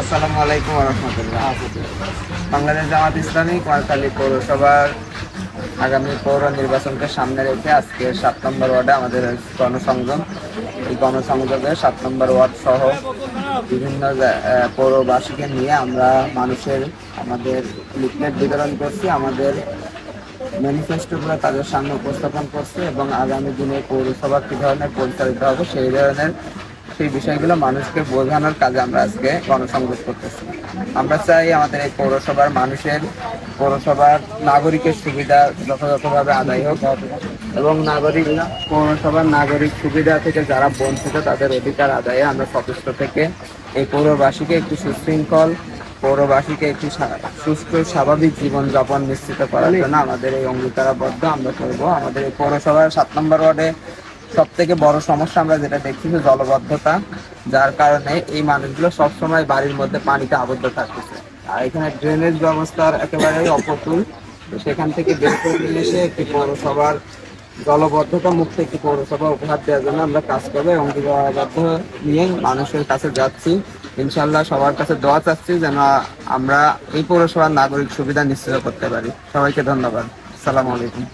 আসসালামু আলাইকুম ওয়া রাহমাতুল্লাহ। বাংলাদেশ জামাত ইসলামী কুয়াকালী পৌরসভার আগামী পৌর নির্বাচনকে সামনে রেখে আজকে 7 নম্বর ওয়ার্ডে আমাদের গণসংযোগ। এই গণসংযোগে 7 নম্বর ওয়ার্ড সহ বিভিন্ন পৌরবাসীকে নিয়ে আমরা আমাদের লিফলেট বিতরণ করছি, আমাদের ম্যানিফেস্টোগুলো তাদের সামনে উপস্থাপন করছি এবং আগামী দিনে পৌরসভা কী ধরনের পরিচালিত হবে সেই বিষয়গুলো মানুষকে বোঝানোর কাজে আমরা আজকে গণসংযোগ করতেছি। আমরা চাই আমাদের এই পৌরসভার নাগরিকের সুবিধা যথাযথভাবে আদায় হোক এবং পৌরসভার নাগরিক সুবিধা থেকে যারা বঞ্চিত তাদের অধিকার আদায়ে আমরা সচেষ্ট থেকে এই পৌরবাসীকে একটি সুশৃঙ্খল পৌরবাসীকে একটি সুষ্ঠু স্বাভাবিক জীবনযাপন নিশ্চিত করার জন্য আমাদের এই অঙ্গীকারাবদ্ধ আমরা করব। আমাদের এই পৌরসভার 7 নম্বর ওয়ার্ডে সব থেকে বড় সমস্যা আমরা যেটা দেখছি যে জলবদ্ধতা, যার কারণে এই মানুষগুলো সবসময় বাড়ির মধ্যে পানিতে আবদ্ধ থাকতেছে। আর এখানে ড্রেনেজ ব্যবস্থার একেবারেই অপ্রতুল। সেখান থেকে বের করে নিয়ে এসে একটি পৌরসভার জলবদ্ধতা মুক্ত একটি পৌরসভা উপহার দেওয়ার জন্য আমরা কাজ করবো এবং অঙ্গীকারবদ্ধ নিয়ে মানুষের কাছে যাচ্ছি। ইনশাল্লাহ সবার কাছে দোয়া চাচ্ছি যেন আমরা এই পৌরসভার নাগরিক সুবিধা নিশ্চিত করতে পারি। সবাইকে ধন্যবাদ। আসসালামু আলাইকুম।